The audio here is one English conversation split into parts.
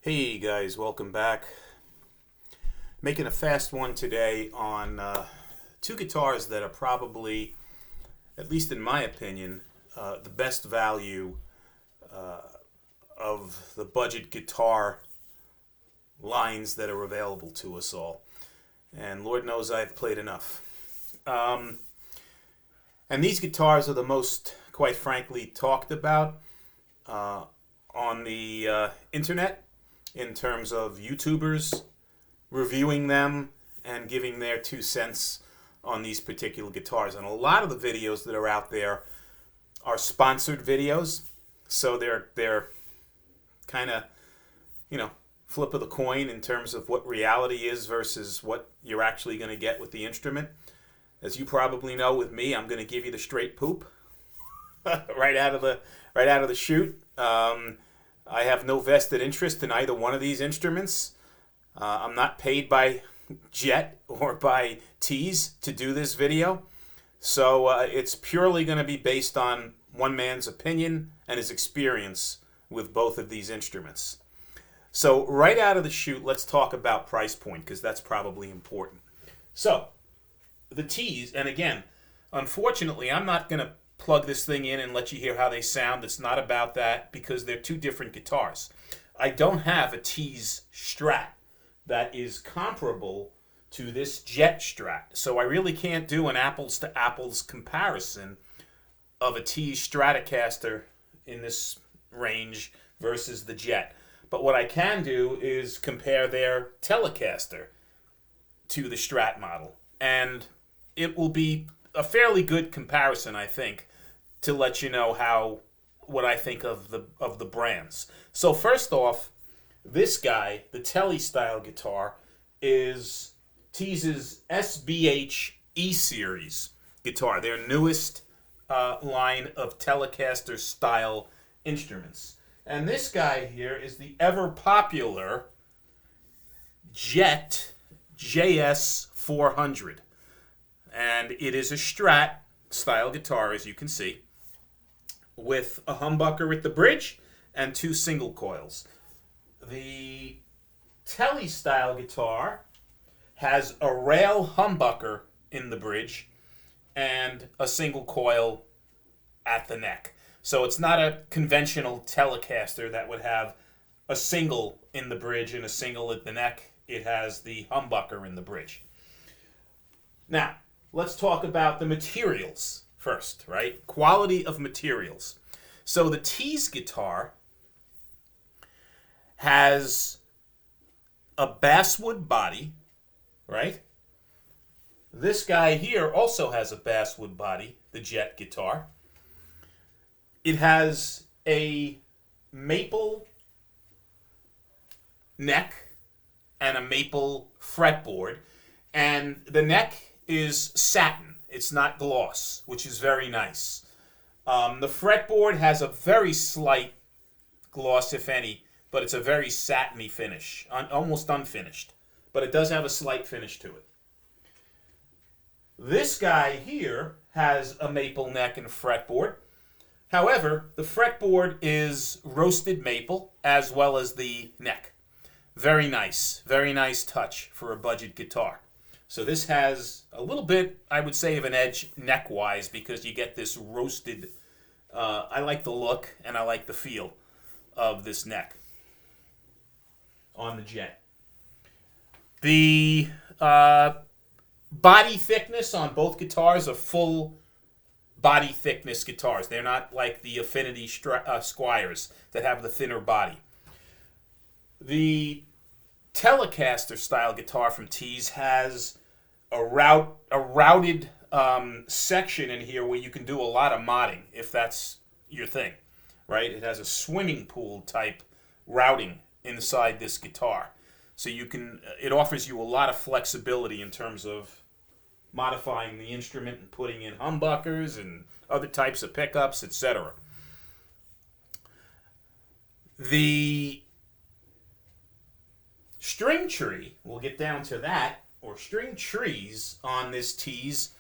Hey guys, welcome back. Making a fast one today on two guitars that are probably, at least in my opinion, the best value of the budget guitar lines that are available to us all. And Lord knows I've played enough. And these guitars are the most, quite frankly, talked about on the internet, in terms of YouTubers reviewing them and giving their 2 cents on these particular guitars. And a lot of the videos that are out there are sponsored videos, so they're kind of, flip of the coin in terms of what reality is versus what you're actually going to get with the instrument. As you probably know, with me, I'm going to give you the straight poop right out of the chute. I have no vested interest in either one of these instruments. I'm not paid by Jet or by Tease to do this video. So it's purely going to be based on one man's opinion and his experience with both of these instruments. So right out of the chute, let's talk about price point, because that's probably important. So the Tease, and again, unfortunately, I'm not going to plug this thing in and let you hear how they sound. It's not about that, because they're two different guitars. I don't have a Tease Strat that is comparable to this Jet Strat, so I really can't do an apples to apples comparison of a Tease Stratocaster in this range versus the Jet. But what I can do is compare their Telecaster to the Strat model, and it will be a fairly good comparison, I think, to let you know what I think of the brands. So first off, this guy, the Tele style guitar, is Tease's SBH-E series guitar, their newest line of Telecaster style instruments. And this guy here is the ever popular Jet JS 400. And it is a Strat style guitar, as you can see, with a humbucker at the bridge and 2 single coils. The Tele style guitar has a rail humbucker in the bridge and a single coil at the neck. So it's not a conventional Telecaster that would have a single in the bridge and a single at the neck. It has the humbucker in the bridge. Now, let's talk about the materials first, right? Quality of materials. So the Tease guitar has a basswood body, right? This guy here also has a basswood body, the Jet guitar. It has a maple neck and a maple fretboard, and the neck is satin. It's not gloss, which is very nice. The fretboard has a very slight gloss, if any, but it's a very satiny finish, almost unfinished. But it does have a slight finish to it. This guy here has a maple neck and fretboard. However, the fretboard is roasted maple as well as the neck. Very nice touch for a budget guitar. So this has a little bit, I would say, of an edge neck-wise, because you get this roasted, I like the look and I like the feel of this neck on the Jet. The body thickness on both guitars are full body thickness guitars. They're not like the Affinity Squires that have the thinner body. The Telecaster style guitar from Tease has a routed section in here where you can do a lot of modding, if that's your thing, right? It has a swimming pool type routing inside this guitar, so it offers you a lot of flexibility in terms of modifying the instrument and putting in humbuckers and other types of pickups, etc. The string tree, we'll get down to that, or string trees on this Tease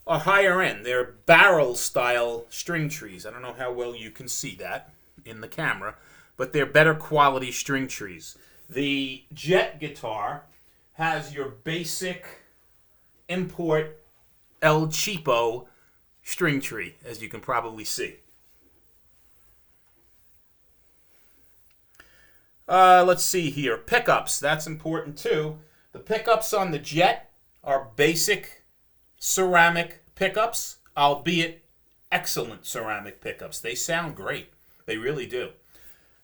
are higher end. They're barrel style string trees. I don't know how well you can see that in the camera, but they're better quality string trees. The Jet guitar has your basic import El Cheapo string tree, as you can probably see. Let's see here. Pickups, that's important too. The pickups on the Jet are basic ceramic pickups, albeit excellent ceramic pickups. They sound great. They really do.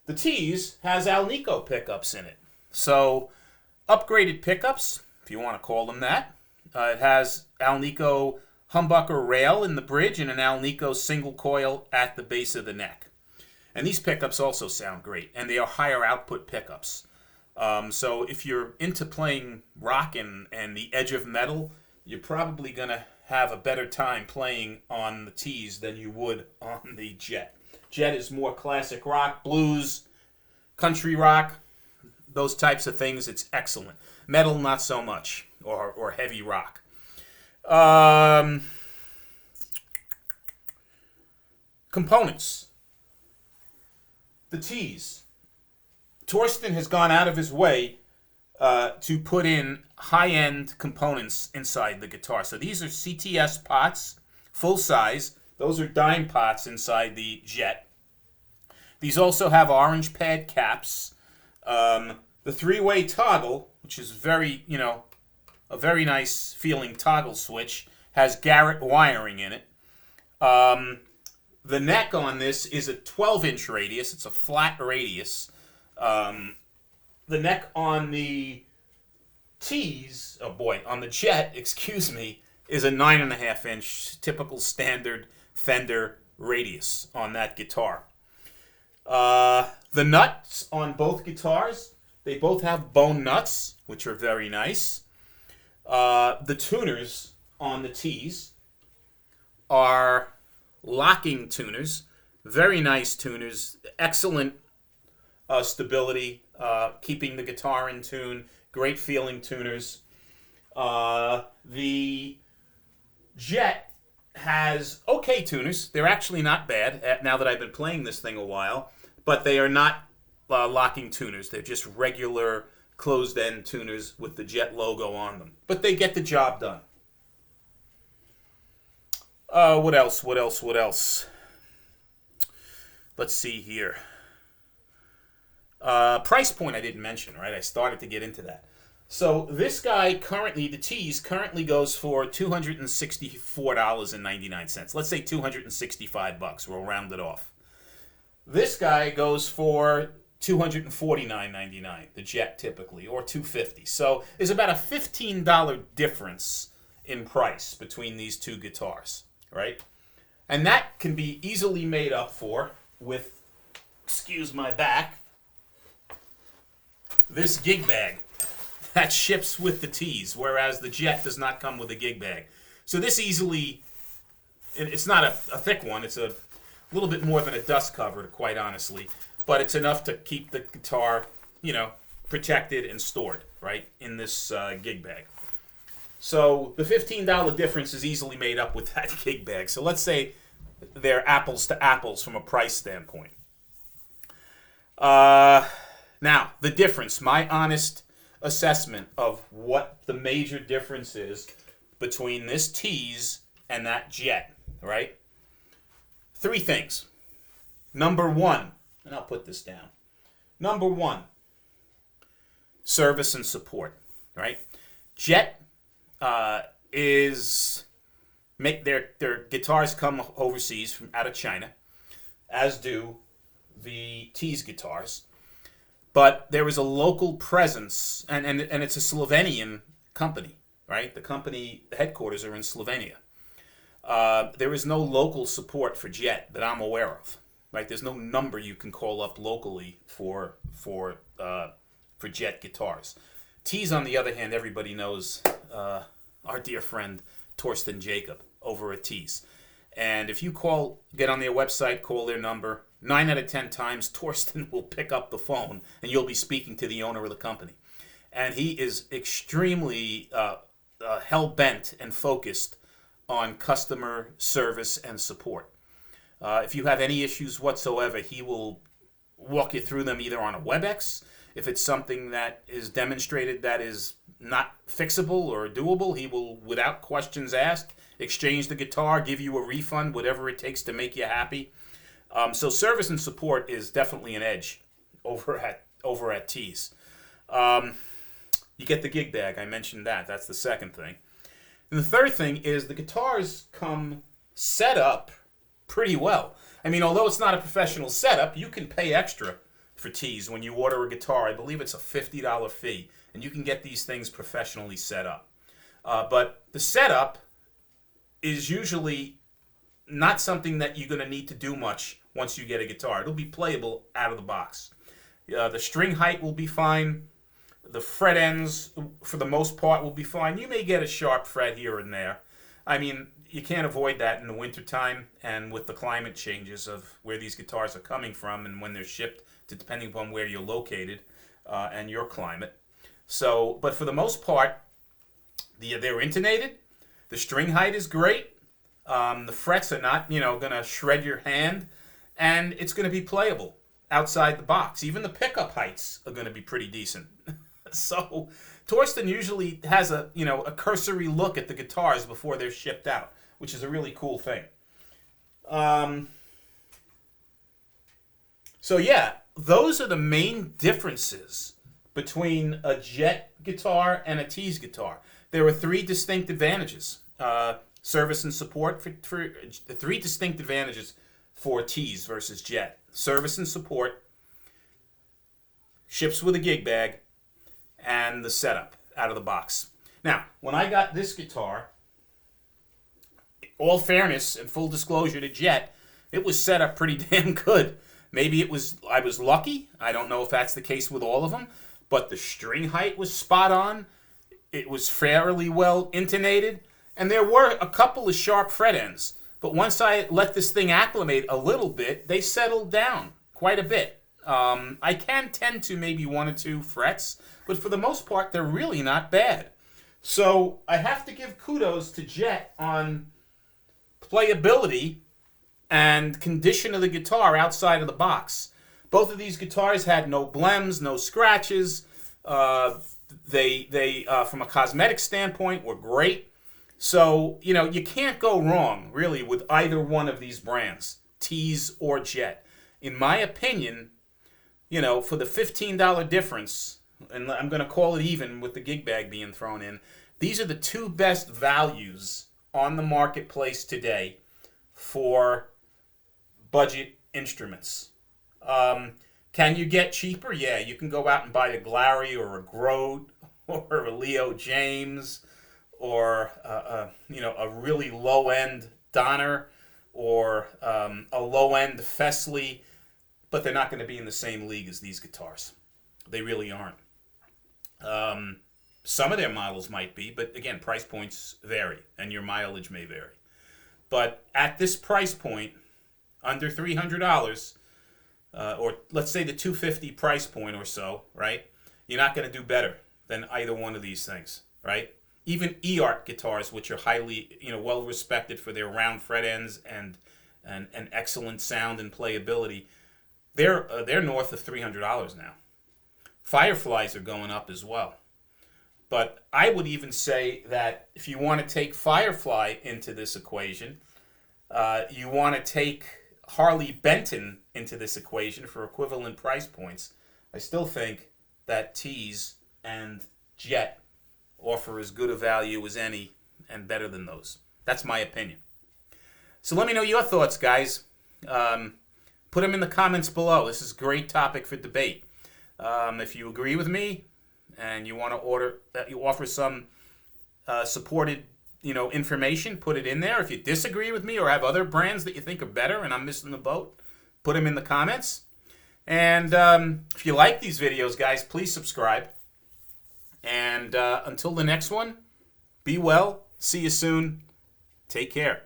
The Tease has Alnico pickups in it. So, upgraded pickups, if you want to call them that. It has Alnico humbucker rail in the bridge and an Alnico single coil at the base of the neck. And these pickups also sound great, and they are higher output pickups. So if you're into playing rock and the edge of metal, you're probably going to have a better time playing on the Tease than you would on the Jet. Jet is more classic rock, blues, country rock, those types of things. It's excellent. Metal, not so much, or heavy rock. Components. The Tease. Torsten has gone out of his way to put in high-end components inside the guitar. So these are CTS pots, full size. Those are dime pots inside the Jet. These also have orange pad caps. The three-way toggle, which is very, a very nice feeling toggle switch, has Garrett wiring in it. The neck on this is a 12-inch radius. It's a flat radius. The neck on the Tease, on the Jet, is a 9.5-inch typical standard Fender radius on that guitar. The nuts on both guitars, they both have bone nuts, which are very nice. The tuners on the Tease are locking tuners, very nice tuners, excellent stability, keeping the guitar in tune, great feeling tuners. The Jet has okay tuners. They're actually not bad now that I've been playing this thing a while, but they are not locking tuners. They're just regular closed-end tuners with the Jet logo on them. But they get the job done. What else? Let's see here. Price point I didn't mention, right? I started to get into that. So this guy currently, the Tease, currently goes for $264.99. Let's say $265. We'll round it off. This guy goes for $249.99, the Jet typically, or $250. So there's about a $15 difference in price between these two guitars, right? And that can be easily made up for with, excuse my back, this gig bag that ships with the Tease, whereas the Jet does not come with a gig bag. So this easily, it's not a thick one, it's a little bit more than a dust cover, quite honestly, but it's enough to keep the guitar, protected and stored, right, in this gig bag. So the $15 difference is easily made up with that gig bag. So let's say they're apples to apples from a price standpoint. Now, the difference, my honest assessment of what the major difference is between this Tease and that Jet, right? 3 things. Number 1, and I'll put this down. Number 1, service and support, right? Jet make their guitars come overseas from out of China, as do the Tease guitars. But there is a local presence, and it's a Slovenian company, right? The headquarters are in Slovenia. There is no local support for Jet that I'm aware of, right? There's no number you can call up locally for Jet guitars. Tease, on the other hand, everybody knows our dear friend Torsten Jacob over at Tease. And if you get on their website, call their number, 9 out of 10 times, Torsten will pick up the phone and you'll be speaking to the owner of the company. And he is extremely hell-bent and focused on customer service and support. If you have any issues whatsoever, he will walk you through them either on a WebEx. If it's something that is demonstrated that is not fixable or doable, he will, without questions asked, exchange the guitar, give you a refund, whatever it takes to make you happy. So service and support is definitely an edge over at Tease. You get the gig bag. I mentioned that. That's the second thing. And the third thing is the guitars come set up pretty well. I mean, although it's not a professional setup, you can pay extra for Tease when you order a guitar. I believe it's a $50 fee, and you can get these things professionally set up. But the setup is usually not something that you're going to need to do much once you get a guitar. It'll be playable out of the box. The string height will be fine. The fret ends, for the most part, will be fine. You may get a sharp fret here and there. I mean, you can't avoid that in the wintertime and with the climate changes of where these guitars are coming from and when they're shipped, depending upon where you're located and your climate. So, but for the most part, they're intonated. The string height is great. The frets are not, going to shred your hand, and it's going to be playable outside the box. Even the pickup heights are going to be pretty decent. So, Torsten usually has a cursory look at the guitars before they're shipped out, which is a really cool thing. So yeah, those are the main differences between a Jet guitar and a Tease guitar. There are three distinct advantages. Service and support for the three distinct advantages for Tease versus Jet. Service and support, ships with a gig bag, and the setup out of the box. Now, when I got this guitar, all fairness and full disclosure to Jet, it was set up pretty damn good. Maybe I was lucky. I don't know if that's the case with all of them, but the string height was spot on. It was fairly well intonated, and there were a couple of sharp fret ends. But once I let this thing acclimate a little bit, they settled down quite a bit. I can tend to maybe one or two frets, but for the most part, they're really not bad. So I have to give kudos to Jet on playability and condition of the guitar outside of the box. Both of these guitars had no blems, no scratches. They from a cosmetic standpoint, were great. So, you can't go wrong, really, with either one of these brands, Tease or Jet. In my opinion, for the $15 difference, and I'm going to call it even with the gig bag being thrown in, these are the two best values on the marketplace today for budget instruments. Can you get cheaper? Yeah, you can go out and buy a Glary or a Grote or a Leo James or a really low-end Donner or a low-end Fesley, but they're not going to be in the same league as these guitars. They really aren't. Some of their models might be, but again, price points vary, and your mileage may vary. But at this price point, under $300, or let's say the $250 price point or so, right? You're not going to do better than either one of these things, right? Even E-Art guitars, which are highly, well respected for their round fret ends and excellent sound and playability, they're north of $300 now. Fireflies are going up as well. But I would even say that if you want to take Firefly into this equation, you want to take Harley Benton into this equation for equivalent price points, I still think that Tease and Jet offer as good a value as any and better than those. That's my opinion. So let me know your thoughts, guys. Put them in the comments below. This is a great topic for debate. If you agree with me and you want to offer some supported, information, put it in there. If you disagree with me or have other brands that you think are better and I'm missing the boat, put them in the comments. And if you like these videos, guys, please subscribe. And until the next one, be well. See you soon. Take care.